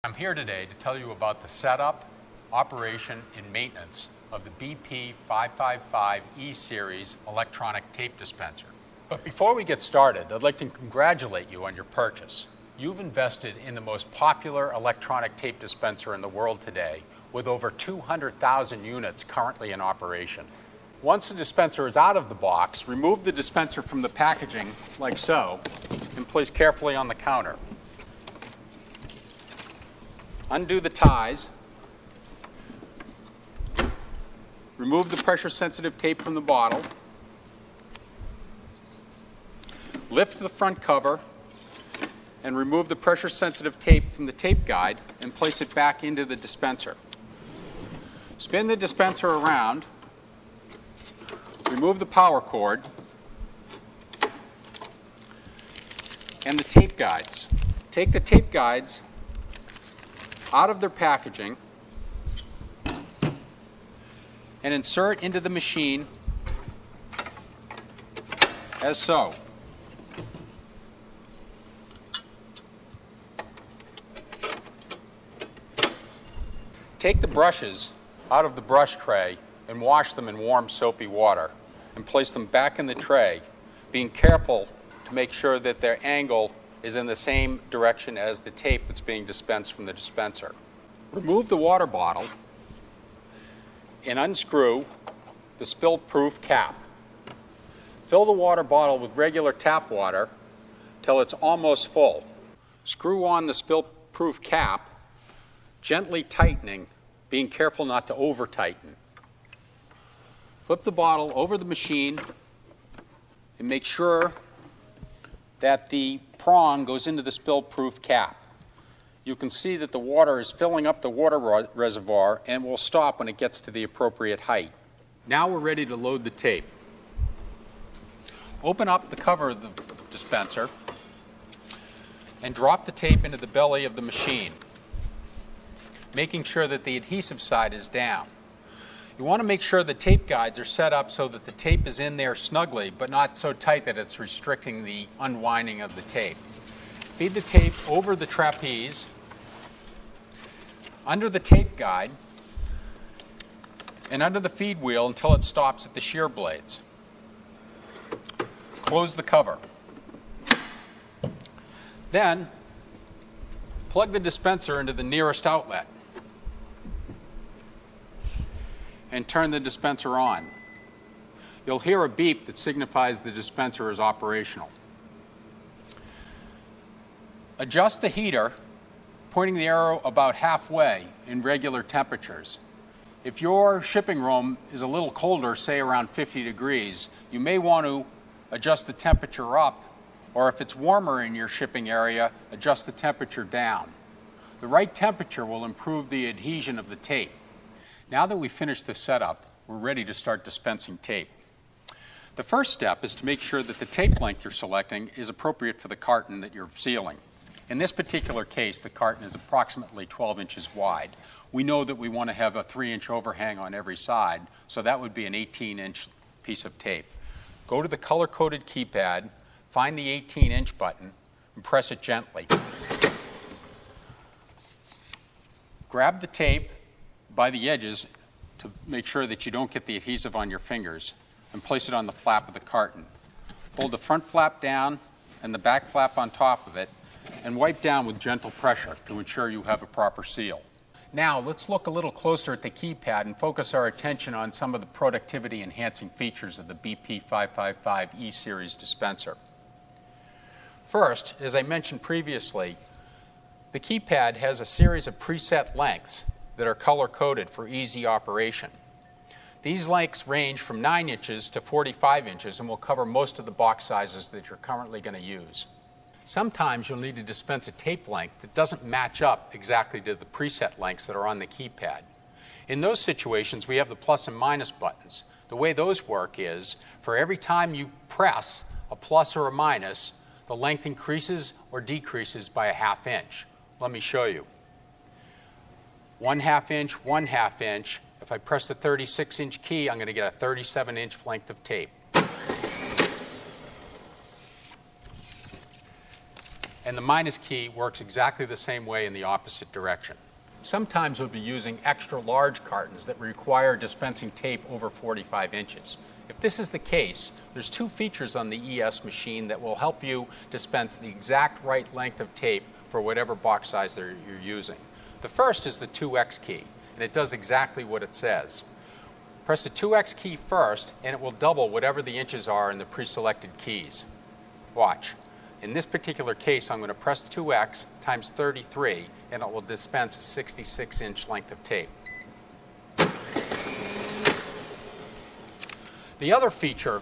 I'm here today to tell you about the setup, operation, and maintenance of the BP 555 E-Series electronic tape dispenser. But before we get started, I'd like to congratulate you on your purchase. You've invested in the most popular electronic tape dispenser in the world today, with over 200,000 units currently in operation. Once the dispenser is out of the box, remove the dispenser from the packaging, like so, and place carefully on the counter. Undo the ties. Remove the pressure-sensitive tape from the bottle. Lift the front cover and remove the pressure-sensitive tape from the tape guide and place it back into the dispenser. Spin the dispenser around. Remove the power cord and the tape guides. Take the tape guides out of their packaging and insert into the machine as so. Take the brushes out of the brush tray and wash them in warm soapy water and place them back in the tray, being careful to make sure that their angle is in the same direction as the tape that's being dispensed from the dispenser. Remove the water bottle and unscrew the spill-proof cap. Fill the water bottle with regular tap water till it's almost full. Screw on the spill-proof cap, gently tightening, being careful not to over-tighten. Flip the bottle over the machine and make sure that the prong goes into the spill-proof cap. You can see that the water is filling up the water reservoir and will stop when it gets to the appropriate height. Now we're ready to load the tape. Open up the cover of the dispenser and drop the tape into the belly of the machine, making sure that the adhesive side is down. You want to make sure the tape guides are set up so that the tape is in there snugly, but not so tight that it's restricting the unwinding of the tape. Feed the tape over the trapeze, under the tape guide, and under the feed wheel until it stops at the shear blades. Close the cover. Then, plug the dispenser into the nearest outlet and turn the dispenser on. You'll hear a beep that signifies the dispenser is operational. Adjust the heater, pointing the arrow about halfway in regular temperatures. If your shipping room is a little colder, say around 50 degrees, you may want to adjust the temperature up, or if it's warmer in your shipping area, adjust the temperature down. The right temperature will improve the adhesion of the tape. Now that we've finished the setup, we're ready to start dispensing tape. The first step is to make sure that the tape length you're selecting is appropriate for the carton that you're sealing. In this particular case, the carton is approximately 12 inches wide. We know that we want to have a 3-inch overhang on every side, so that would be an 18-inch piece of tape. Go to the color-coded keypad, find the 18-inch button, and press it gently. Grab the tape by the edges to make sure that you don't get the adhesive on your fingers, and place it on the flap of the carton. Hold the front flap down and the back flap on top of it, and wipe down with gentle pressure to ensure you have a proper seal. Now let's look a little closer at the keypad and focus our attention on some of the productivity enhancing features of the BP 555 E-Series dispenser. First, as I mentioned previously, the keypad has a series of preset lengths that are color-coded for easy operation. These lengths range from 9 inches to 45 inches and will cover most of the box sizes that you're currently going to use. Sometimes you'll need to dispense a tape length that doesn't match up exactly to the preset lengths that are on the keypad. In those situations, we have the plus and minus buttons. The way those work is, for every time you press a plus or a minus, the length increases or decreases by a ½ inch. Let me show you. 1/2 inch, 1/2 inch. If I press the 36-inch key, I'm going to get a 37-inch length of tape. And the minus key works exactly the same way in the opposite direction. Sometimes we'll be using extra large cartons that require dispensing tape over 45 inches. If this is the case, there's two features on the ES machine that will help you dispense the exact right length of tape for whatever box size you're using. The first is the 2X key, and it does exactly what it says. Press the 2X key first, and it will double whatever the inches are in the pre-selected keys. Watch. In this particular case, I'm going to press 2X times 33, and it will dispense a 66-inch length of tape. The other feature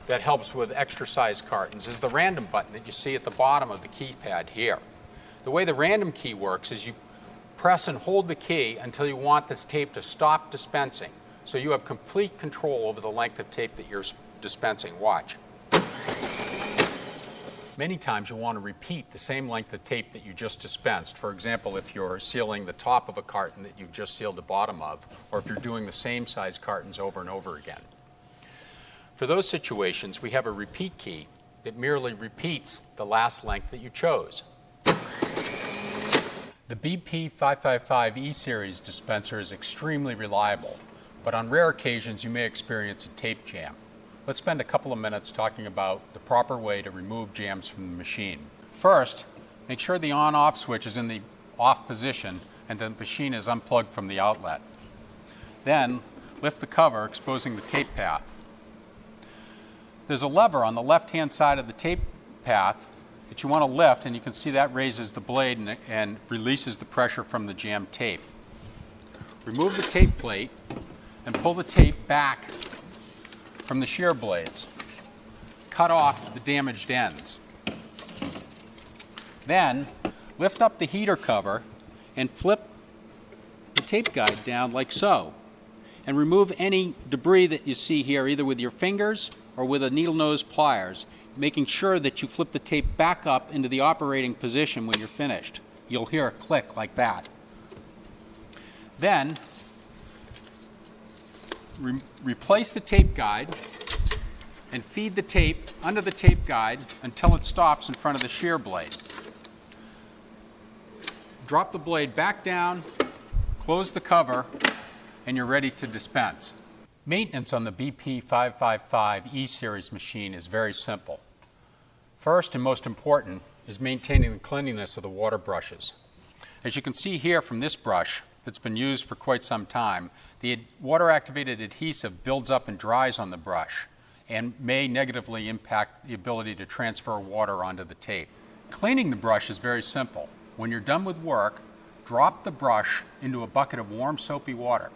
that helps with extra size cartons is the random button that you see at the bottom of the keypad here. The way the random key works is you press and hold the key until you want this tape to stop dispensing. So you have complete control over the length of tape that you're dispensing. Watch. Many times you'll want to repeat the same length of tape that you just dispensed. For example, if you're sealing the top of a carton that you've just sealed the bottom of, or if you're doing the same size cartons over and over again. For those situations, we have a repeat key that merely repeats the last length that you chose. The BP 555 E-Series dispenser is extremely reliable, but on rare occasions you may experience a tape jam. Let's spend a couple of minutes talking about the proper way to remove jams from the machine. First, make sure the on-off switch is in the off position and the machine is unplugged from the outlet. Then, lift the cover, exposing the tape path. There's a lever on the left-hand side of the tape path that you want to lift, and you can see that raises the blade and releases the pressure from the jammed tape. Remove the tape plate and pull the tape back from the shear blades. Cut off the damaged ends. Then, lift up the heater cover and flip the tape guide down like so. And remove any debris that you see here, either with your fingers or with a needle nose pliers, making sure that you flip the tape back up into the operating position when you're finished. You'll hear a click like that. Then, replace the tape guide and feed the tape under the tape guide until it stops in front of the shear blade. Drop the blade back down, close the cover, and you're ready to dispense. Maintenance on the BP 555 E-Series machine is very simple. First and most important is maintaining the cleanliness of the water brushes. As you can see here from this brush that's been used for quite some time, the water-activated adhesive builds up and dries on the brush and may negatively impact the ability to transfer water onto the tape. Cleaning the brush is very simple. When you're done with work, drop the brush into a bucket of warm soapy water.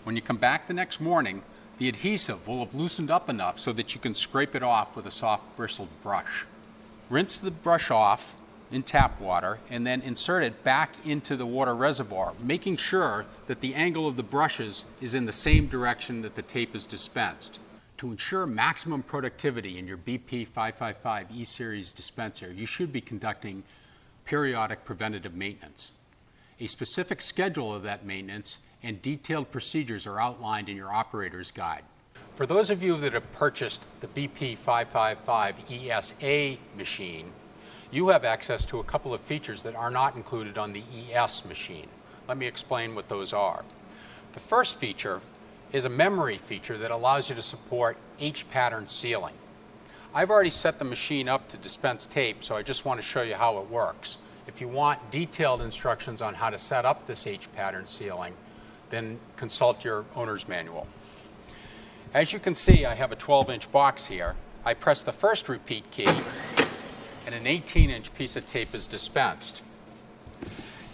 When you come back the next morning, the adhesive will have loosened up enough so that you can scrape it off with a soft bristled brush. Rinse the brush off in tap water and then insert it back into the water reservoir, making sure that the angle of the brushes is in the same direction that the tape is dispensed. To ensure maximum productivity in your BP 555 E-Series dispenser, you should be conducting periodic preventative maintenance. A specific schedule of that maintenance and detailed procedures are outlined in your operator's guide. For those of you that have purchased the BP 555 ESA machine, you have access to a couple of features that are not included on the ES machine. Let me explain what those are. The first feature is a memory feature that allows you to support H-pattern sealing. I've already set the machine up to dispense tape, so I just want to show you how it works. If you want detailed instructions on how to set up this H-pattern sealing, then consult your owner's manual. As you can see, I have a 12-inch box here. I press the first repeat key, and an 18-inch piece of tape is dispensed.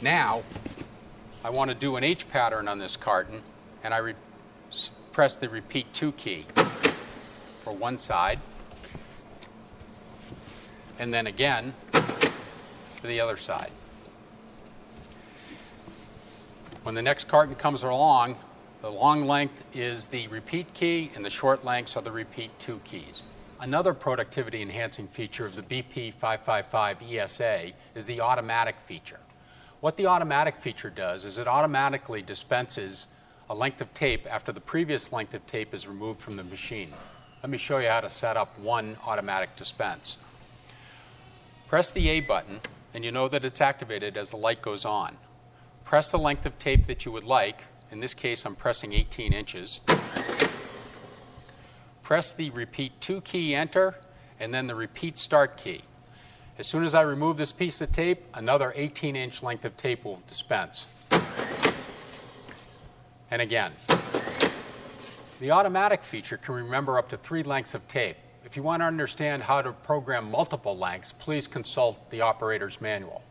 Now, I want to do an H-pattern on this carton, and I press the repeat 2 key for one side, and then again for the other side. When the next carton comes along, the long length is the repeat key and the short lengths are the repeat 2 keys. Another productivity enhancing feature of the BP 555 ESA is the automatic feature. What the automatic feature does is it automatically dispenses a length of tape after the previous length of tape is removed from the machine. Let me show you how to set up one automatic dispense. Press the A button and you know that it's activated as the light goes on. Press the length of tape that you would like. In this case, I'm pressing 18 inches. Press the repeat 2 key, enter, and then the repeat start key. As soon as I remove this piece of tape, another 18-inch length of tape will dispense. And again. The automatic feature can remember up to 3 lengths of tape. If you want to understand how to program multiple lengths, please consult the operator's manual.